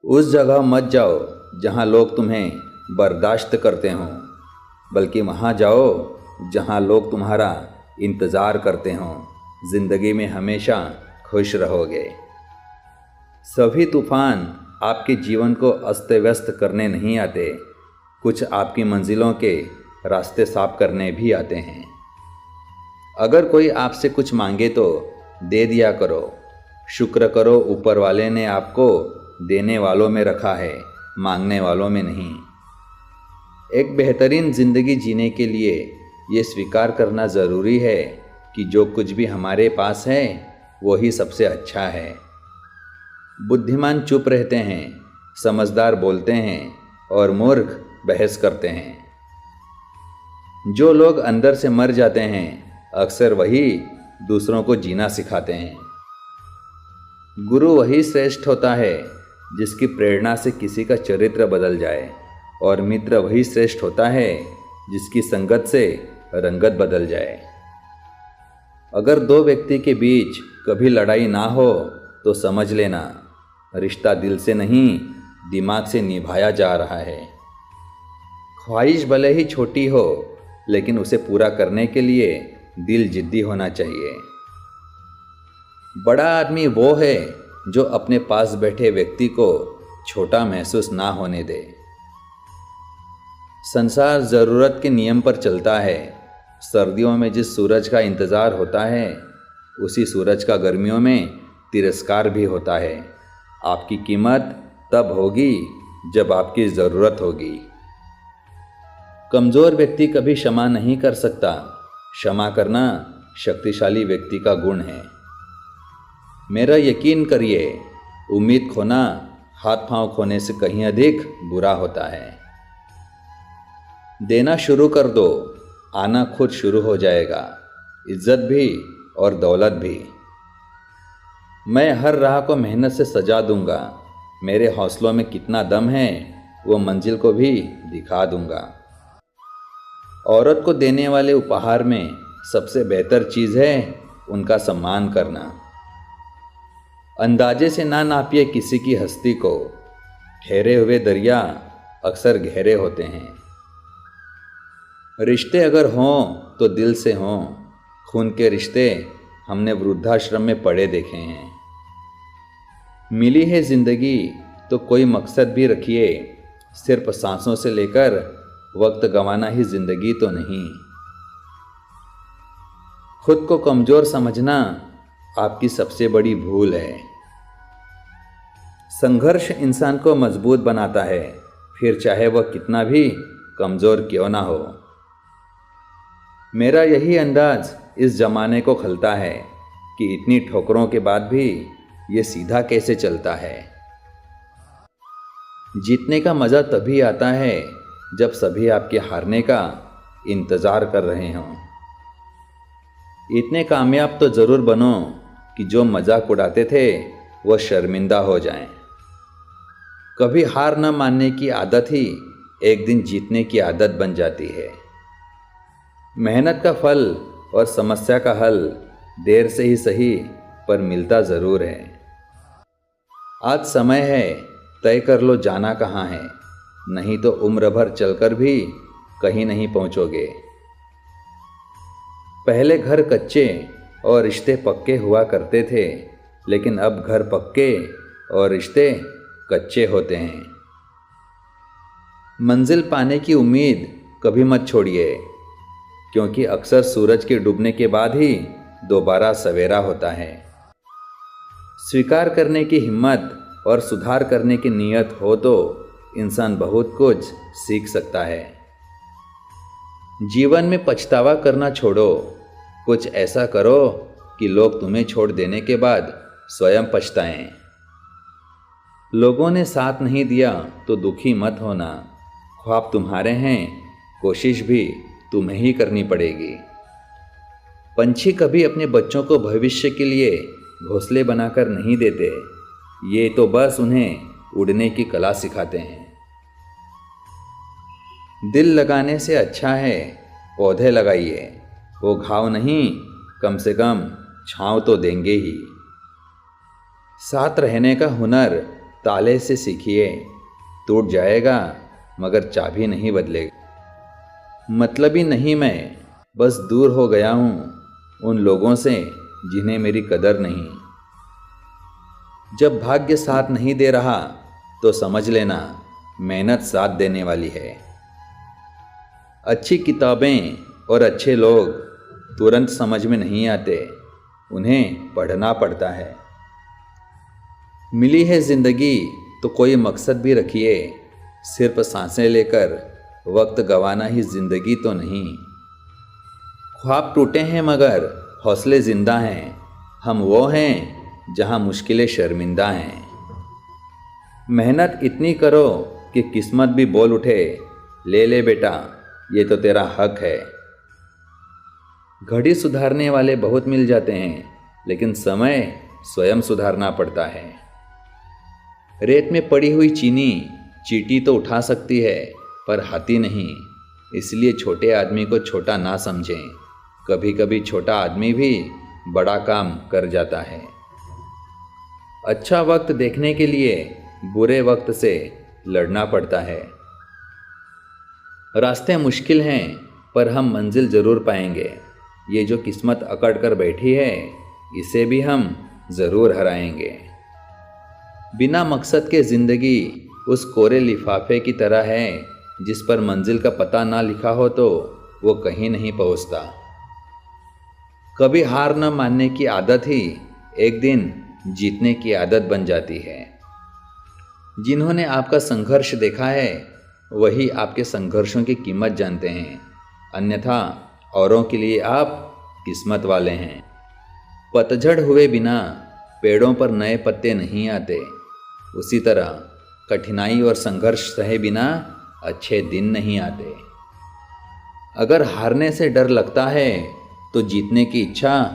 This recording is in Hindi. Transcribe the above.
उस जगह मत जाओ जहाँ लोग तुम्हें बर्दाश्त करते हों, बल्कि वहाँ जाओ जहाँ लोग तुम्हारा इंतज़ार करते हों। ज़िंदगी में हमेशा खुश रहोगे। सभी तूफ़ान आपके जीवन को अस्त व्यस्त करने नहीं आते, कुछ आपकी मंजिलों के रास्ते साफ करने भी आते हैं। अगर कोई आपसे कुछ मांगे तो दे दिया करो। शुक्र करो ऊपर वाले ने आपको देने वालों में रखा है, मांगने वालों में नहीं। एक बेहतरीन ज़िंदगी जीने के लिए ये स्वीकार करना ज़रूरी है कि जो कुछ भी हमारे पास है वही सबसे अच्छा है। बुद्धिमान चुप रहते हैं, समझदार बोलते हैं और मूर्ख बहस करते हैं। जो लोग अंदर से मर जाते हैं अक्सर वही दूसरों को जीना सिखाते हैं। गुरु वही श्रेष्ठ होता है जिसकी प्रेरणा से किसी का चरित्र बदल जाए, और मित्र वही श्रेष्ठ होता है जिसकी संगत से रंगत बदल जाए। अगर दो व्यक्ति के बीच कभी लड़ाई ना हो तो समझ लेना रिश्ता दिल से नहीं दिमाग से निभाया जा रहा है। ख्वाहिश भले ही छोटी हो, लेकिन उसे पूरा करने के लिए दिल जिद्दी होना चाहिए। बड़ा आदमी वो है जो अपने पास बैठे व्यक्ति को छोटा महसूस ना होने दे। संसार ज़रूरत के नियम पर चलता है। सर्दियों में जिस सूरज का इंतज़ार होता है उसी सूरज का गर्मियों में तिरस्कार भी होता है। आपकी कीमत तब होगी जब आपकी ज़रूरत होगी। कमज़ोर व्यक्ति कभी क्षमा नहीं कर सकता। क्षमा करना शक्तिशाली व्यक्ति का गुण है। मेरा यकीन करिए, उम्मीद खोना हाथ पांव खोने से कहीं अधिक बुरा होता है। देना शुरू कर दो, आना खुद शुरू हो जाएगा, इज्जत भी और दौलत भी। मैं हर राह को मेहनत से सजा दूंगा। मेरे हौसलों में कितना दम है वो मंजिल को भी दिखा दूंगा। औरत को देने वाले उपहार में सबसे बेहतर चीज़ है उनका सम्मान करना। अंदाजे से ना नापिए किसी की हस्ती को। ठहरे हुए दरिया अक्सर गहरे होते हैं। रिश्ते अगर हों तो दिल से हों। खून के रिश्ते हमने वृद्धाश्रम में पड़े देखे हैं। मिली है ज़िंदगी तो कोई मकसद भी रखिए। सिर्फ सांसों से लेकर वक्त गंवाना ही ज़िंदगी तो नहीं। खुद को कमज़ोर समझना आपकी सबसे बड़ी भूल है। संघर्ष इंसान को मजबूत बनाता है, फिर चाहे वह कितना भी कमज़ोर क्यों ना हो। मेरा यही अंदाज इस ज़माने को खलता है कि इतनी ठोकरों के बाद भी ये सीधा कैसे चलता है। जीतने का मज़ा तभी आता है जब सभी आपके हारने का इंतज़ार कर रहे हों। इतने कामयाब तो ज़रूर बनो कि जो मजाक उड़ाते थे वो शर्मिंदा हो जाएं। कभी हार न मानने की आदत ही एक दिन जीतने की आदत बन जाती है। मेहनत का फल और समस्या का हल देर से ही सही पर मिलता ज़रूर है। आज समय है, तय कर लो जाना कहाँ है, नहीं तो उम्र भर चलकर भी कहीं नहीं पहुँचोगे। पहले घर कच्चे और रिश्ते पक्के हुआ करते थे, लेकिन अब घर पक्के और रिश्ते कच्चे होते हैं। मंजिल पाने की उम्मीद कभी मत छोड़िए, क्योंकि अक्सर सूरज के डूबने के बाद ही दोबारा सवेरा होता है। स्वीकार करने की हिम्मत और सुधार करने की नीयत हो तो इंसान बहुत कुछ सीख सकता है। जीवन में पछतावा करना छोड़ो। कुछ ऐसा करो कि लोग तुम्हें छोड़ देने के बाद स्वयं पछताएं। लोगों ने साथ नहीं दिया तो दुखी मत होना। ख्वाब तुम्हारे हैं, कोशिश भी तुम्हें ही करनी पड़ेगी। पंछी कभी अपने बच्चों को भविष्य के लिए घोंसले बनाकर नहीं देते, ये तो बस उन्हें उड़ने की कला सिखाते हैं। दिल लगाने से अच्छा है पौधे लगाइए, वो घाव नहीं कम से कम छांव तो देंगे ही। साथ रहने का हुनर ताले से सीखिए, टूट जाएगा मगर चाबी नहीं बदलेगी। मतलबी नहीं मैं, बस दूर हो गया हूँ उन लोगों से जिन्हें मेरी कदर नहीं। जब भाग्य साथ नहीं दे रहा तो समझ लेना मेहनत साथ देने वाली है। अच्छी किताबें और अच्छे लोग तुरंत समझ में नहीं आते, उन्हें पढ़ना पड़ता है। मिली है ज़िंदगी तो कोई मकसद भी रखिए, सिर्फ सांसें लेकर वक्त गंवाना ही ज़िंदगी तो नहीं। ख्वाब टूटे हैं मगर हौसले ज़िंदा हैं, हम वो हैं जहां मुश्किलें शर्मिंदा हैं। मेहनत इतनी करो कि किस्मत भी बोल उठे, ले ले बेटा ये तो तेरा हक है। घड़ी सुधारने वाले बहुत मिल जाते हैं, लेकिन समय स्वयं सुधारना पड़ता है। रेत में पड़ी हुई चीनी चींटी तो उठा सकती है पर हाथी नहीं, इसलिए छोटे आदमी को छोटा ना समझें। कभी कभी छोटा आदमी भी बड़ा काम कर जाता है। अच्छा वक्त देखने के लिए बुरे वक्त से लड़ना पड़ता है। रास्ते मुश्किल हैं पर हम मंजिल ज़रूर पाएंगे। ये जो किस्मत अकड़ कर बैठी है इसे भी हम ज़रूर हराएंगे। बिना मकसद के ज़िंदगी उस कोरे लिफाफे की तरह है जिस पर मंजिल का पता ना लिखा हो तो वो कहीं नहीं पहुंचता। कभी हार न मानने की आदत ही एक दिन जीतने की आदत बन जाती है। जिन्होंने आपका संघर्ष देखा है वही आपके संघर्षों की कीमत जानते हैं, अन्यथा औरों के लिए आप किस्मत वाले हैं। पतझड़ हुए बिना पेड़ों पर नए पत्ते नहीं आते, उसी तरह कठिनाई और संघर्ष सहे बिना अच्छे दिन नहीं आते। अगर हारने से डर लगता है तो जीतने की इच्छा